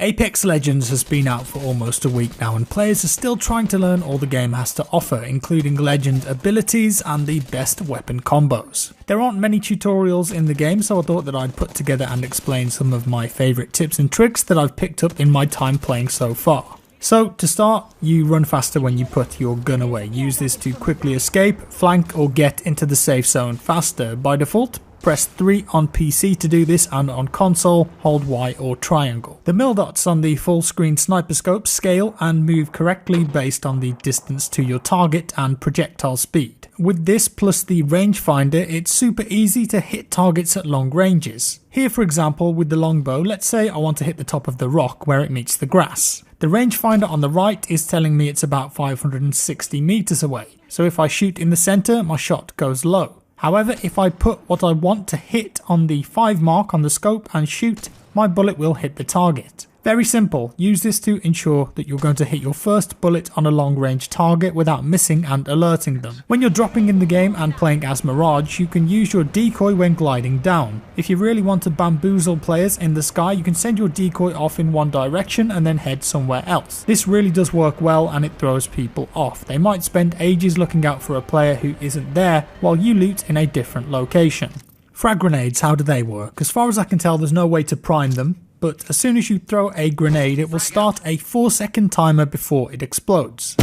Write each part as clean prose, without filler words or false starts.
Apex Legends has been out for almost a week now and players are still trying to learn all the game has to offer, including legend abilities and the best weapon combos. There aren't many tutorials in the game, so I thought that I'd put together and explain some of my favourite tips and tricks that I've picked up in my time playing so far. So to start, you run faster when you put your gun away. Use this to quickly escape, flank or get into the safe zone faster. By default, press 3 on PC to do this, and on console, hold Y or triangle. The mill dots on the full screen sniper scope scale and move correctly based on the distance to your target and projectile speed. With this plus the rangefinder, it's super easy to hit targets at long ranges. Here for example with the longbow, let's say I want to hit the top of the rock where it meets the grass. The rangefinder on the right is telling me it's about 560 meters away, so if I shoot in the center, my shot goes low. However, if I put what I want to hit on the 5 mark on the scope and shoot, my bullet will hit the target. Very simple. Use this to ensure that you're going to hit your first bullet on a long range target without missing and alerting them. When you're dropping in the game and playing as Mirage, you can use your decoy when gliding down. If you really want to bamboozle players in the sky, you can send your decoy off in one direction and then head somewhere else. This really does work well and it throws people off. They might spend ages looking out for a player who isn't there while you loot in a different location. Frag grenades, how do they work? As far as I can tell, there's no way to prime them, but as soon as you throw a grenade, it will start a 4-second timer before it explodes.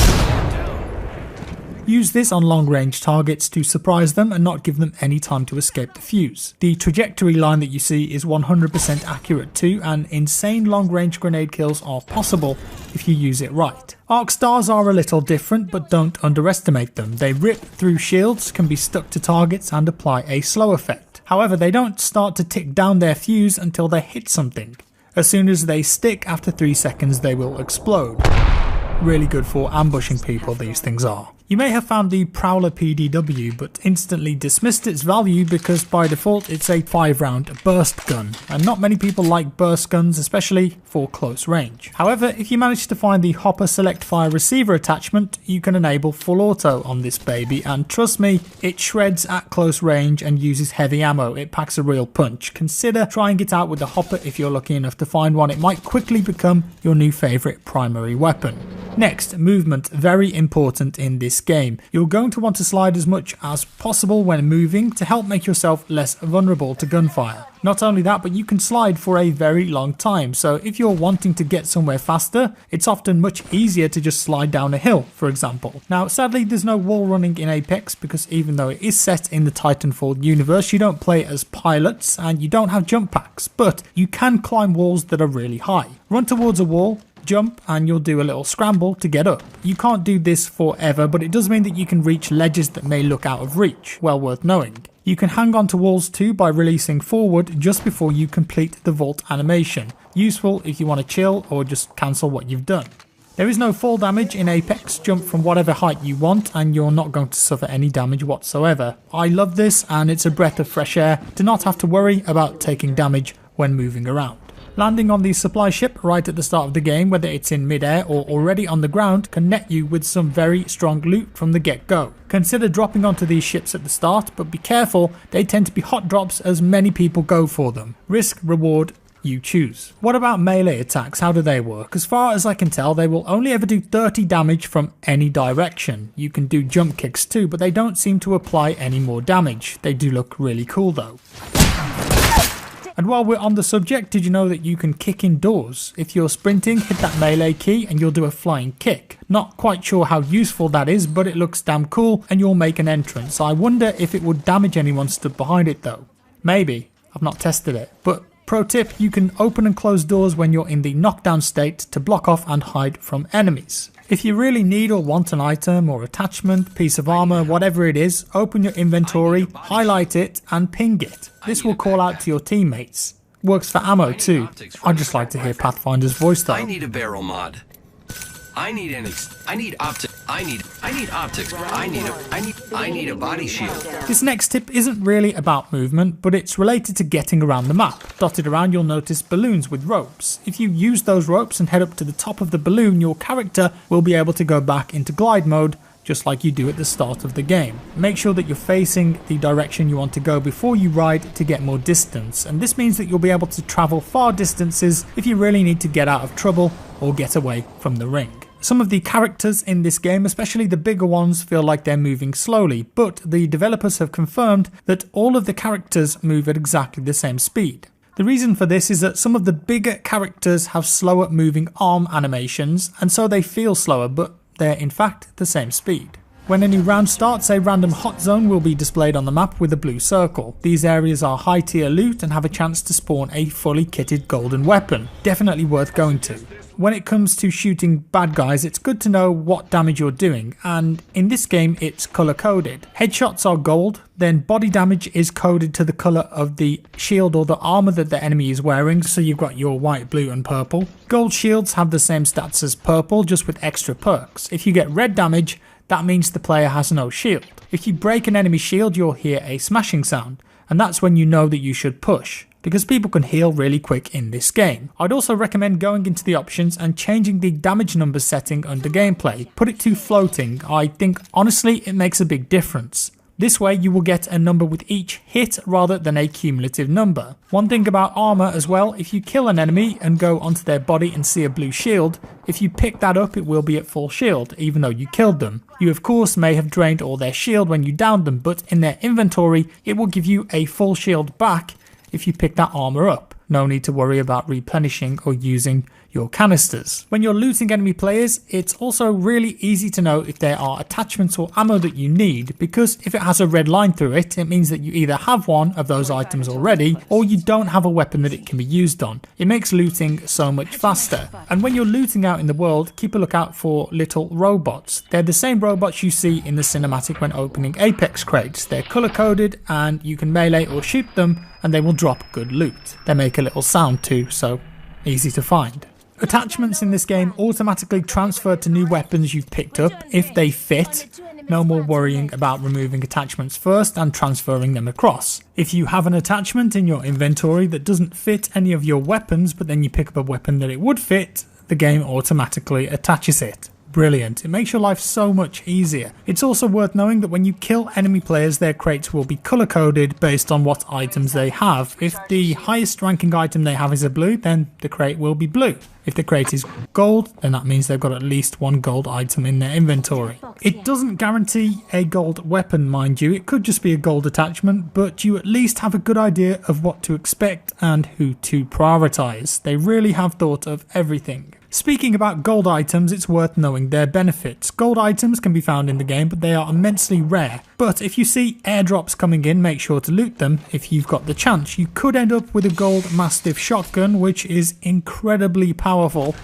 Use this on long range targets to surprise them and not give them any time to escape the fuse. The trajectory line that you see is 100% accurate too, and insane long range grenade kills are possible if you use it right. Arc stars are a little different, but don't underestimate them. They rip through shields, can be stuck to targets and apply a slow effect. However, they don't start to tick down their fuse until they hit something. As soon as they stick, after 3 seconds they will explode. Really good for ambushing people, these things are. You may have found the Prowler PDW but instantly dismissed its value because by default it's a 5-round burst gun, and not many people like burst guns, especially for close range. However, if you manage to find the Hopper Select Fire Receiver attachment, you can enable full auto on this baby, and trust me, it shreds at close range and uses heavy ammo. It packs a real punch. Consider trying it out with the Hopper if you're lucky enough to find one. It might quickly become your new favourite primary weapon. Next, movement, very important in this game. You're going to want to slide as much as possible when moving to help make yourself less vulnerable to gunfire. Not only that, but you can slide for a very long time, so if you're wanting to get somewhere faster, it's often much easier to just slide down a hill, for example. Now sadly there's no wall running in Apex because even though it is set in the Titanfall universe, you don't play as pilots and you don't have jump packs, but you can climb walls that are really high. Run towards a wall, jump, and you'll do a little scramble to get up. You can't do this forever, but it does mean that you can reach ledges that may look out of reach. Well worth knowing. You can hang on to walls too by releasing forward just before you complete the vault animation. Useful if you want to chill or just cancel what you've done. There is no fall damage in Apex. Jump from whatever height you want and you're not going to suffer any damage whatsoever. I love this and it's a breath of fresh air to not have to worry about taking damage when moving around. Landing on the supply ship right at the start of the game, whether it's in mid-air or already on the ground, can net you with some very strong loot from the get-go. Consider dropping onto these ships at the start, but be careful, they tend to be hot drops as many people go for them. Risk, reward, you choose. What about melee attacks? How do they work? As far as I can tell, they will only ever do 30 damage from any direction. You can do jump kicks too, but they don't seem to apply any more damage. They do look really cool though. And while we're on the subject, did you know that you can kick indoors? If you're sprinting, hit that melee key and you'll do a flying kick. Not quite sure how useful that is, but it looks damn cool and you'll make an entrance. I wonder if it would damage anyone stood behind it though. Maybe. I've not tested it. But pro tip, you can open and close doors when you're in the knockdown state to block off and hide from enemies. If you really need or want an item or attachment, piece of armor, whatever it is, open your inventory, highlight it and ping it. This will call out to your teammates. Works for ammo too. I just like to hear Pathfinder's voice though. I need a barrel mod. I need optics. I need optics. I need a body shield. This next tip isn't really about movement, but it's related to getting around the map. Dotted around you'll notice balloons with ropes. If you use those ropes and head up to the top of the balloon, your character will be able to go back into glide mode just like you do at the start of the game. Make sure that you're facing the direction you want to go before you ride to get more distance, and this means that you'll be able to travel far distances if you really need to get out of trouble or get away from the ring. Some of the characters in this game, especially the bigger ones, feel like they're moving slowly, but the developers have confirmed that all of the characters move at exactly the same speed. The reason for this is that some of the bigger characters have slower moving arm animations, and so they feel slower, but they're in fact the same speed. When a new round starts, a random hot zone will be displayed on the map with a blue circle. These areas are high tier loot and have a chance to spawn a fully kitted golden weapon. Definitely worth going to. When it comes to shooting bad guys, it's good to know what damage you're doing, and in this game it's color coded. Headshots are gold, then body damage is coded to the color of the shield or the armor that the enemy is wearing, so you've got your white, blue and purple. Gold shields have the same stats as purple, just with extra perks. If you get red damage, that means the player has no shield. If you break an enemy shield, you'll hear a smashing sound, and that's when you know that you should push, because people can heal really quick in this game. I'd also recommend going into the options and changing the damage numbers setting under gameplay. Put it to floating. I think honestly it makes a big difference. This way you will get a number with each hit rather than a cumulative number. One thing about armor as well, if you kill an enemy and go onto their body and see a blue shield, if you pick that up it will be at full shield even though you killed them. You of course may have drained all their shield when you downed them, but in their inventory it will give you a full shield back if you pick that armor up. No need to worry about replenishing or using your canisters. When you're looting enemy players, it's also really easy to know if there are attachments or ammo that you need, because if it has a red line through it, it means that you either have one of those items already or you don't have a weapon that it can be used on. It makes looting so much faster. And when you're looting out in the world, keep a lookout for little robots. They're the same robots you see in the cinematic when opening Apex crates. They're color coded and you can melee or shoot them and they will drop good loot. They make a little sound too, so easy to find. Attachments in this game automatically transfer to new weapons you've picked up if they fit. No more worrying about removing attachments first and transferring them across. If you have an attachment in your inventory that doesn't fit any of your weapons, but then you pick up a weapon that it would fit, the game automatically attaches it. Brilliant. It makes your life so much easier. It's also worth knowing that when you kill enemy players, their crates will be color coded based on what items they have. If the highest ranking item they have is a blue, then the crate will be blue. If the crate is gold, then that means they've got at least one gold item in their inventory. It doesn't guarantee a gold weapon, mind you. It could just be a gold attachment, but you at least have a good idea of what to expect and who to prioritize. They really have thought of everything. Speaking about gold items, it's worth knowing their benefits. Gold items can be found in the game, but they are immensely rare. But if you see airdrops coming in, make sure to loot them if you've got the chance. You could end up with a gold Mastiff shotgun, which is incredibly powerful.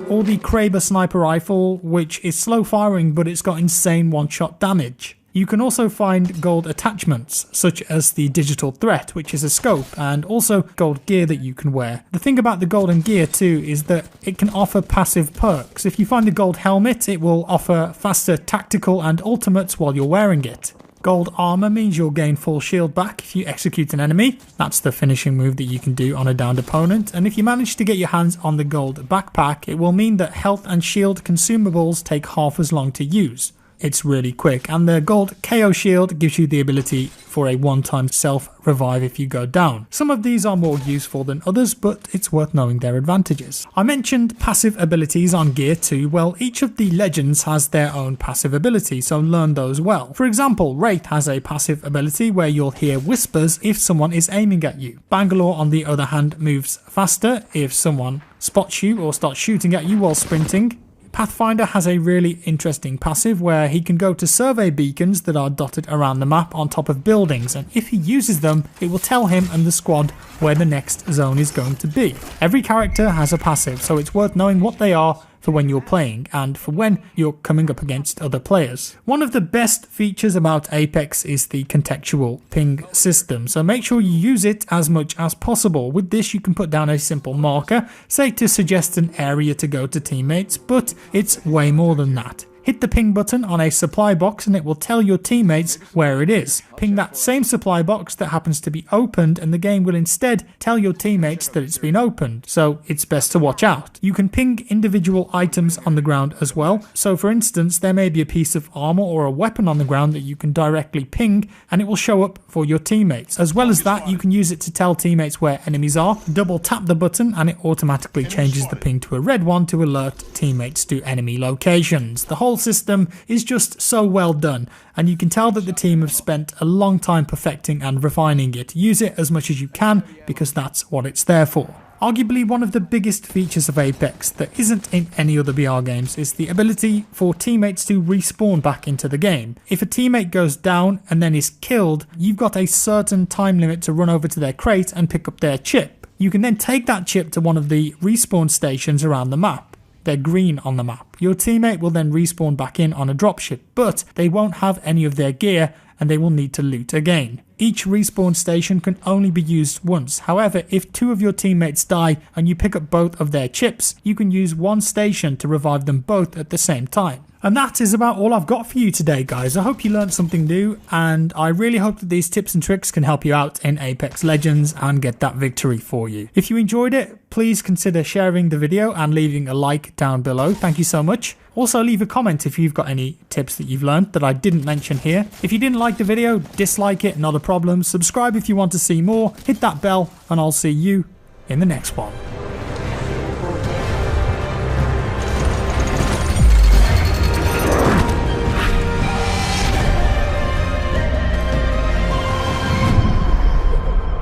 Or the Kraber sniper rifle, which is slow firing but it's got insane one-shot damage. You can also find gold attachments, such as the Digital Threat, which is a scope, and also gold gear that you can wear. The thing about the golden gear too is that it can offer passive perks. If you find a gold helmet, it will offer faster tactical and ultimates while you're wearing it. Gold armor means you'll gain full shield back if you execute an enemy. That's the finishing move that you can do on a downed opponent. And if you manage to get your hands on the gold backpack, it will mean that health and shield consumables take half as long to use. It's really quick, and the gold KO shield gives you the ability for a one-time self-revive if you go down. Some of these are more useful than others, but it's worth knowing their advantages. I mentioned passive abilities on gear too. Well, each of the legends has their own passive ability, so learn those well. For example, Wraith has a passive ability where you'll hear whispers if someone is aiming at you. Bangalore, on the other hand, moves faster if someone spots you or starts shooting at you while sprinting. Pathfinder has a really interesting passive where he can go to survey beacons that are dotted around the map on top of buildings, and if he uses them, it will tell him and the squad where the next zone is going to be. Every character has a passive, so it's worth knowing what they are for when you're playing and for when you're coming up against other players. One of the best features about Apex is the contextual ping system, so make sure you use it as much as possible. With this you can put down a simple marker, say to suggest an area to go to teammates, but it's way more than that. Hit the ping button on a supply box and it will tell your teammates where it is. Ping that same supply box that happens to be opened and the game will instead tell your teammates that it's been opened, so it's best to watch out. You can ping individual items on the ground as well, so for instance there may be a piece of armor or a weapon on the ground that you can directly ping and it will show up for your teammates. As well as that, you can use it to tell teammates where enemies are. Double tap the button and it automatically changes the ping to a red one to alert teammates to enemy locations. The whole system is just so well done, and you can tell that the team have spent a long time perfecting and refining it. Use it as much as you can because that's what it's there for. Arguably one of the biggest features of Apex that isn't in any other BR games is the ability for teammates to respawn back into the game. If a teammate goes down and then is killed, you've got a certain time limit to run over to their crate and pick up their chip. You can then take that chip to one of the respawn stations around the map. They're green on the map. Your teammate will then respawn back in on a dropship, but they won't have any of their gear and they will need to loot again. Each respawn station can only be used once. However, if 2 of your teammates die and you pick up both of their chips, you can use one station to revive them both at the same time. And that is about all I've got for you today, guys. I hope you learned something new, and I really hope that these tips and tricks can help you out in Apex Legends and get that victory for you. If you enjoyed it, please consider sharing the video and leaving a like down below. Thank you so much. Also, leave a comment if you've got any tips that you've learned that I didn't mention here. If you didn't like the video, dislike it, not a problem. Subscribe if you want to see more. Hit that bell, and I'll see you in the next one.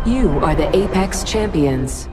You are the Apex Champions.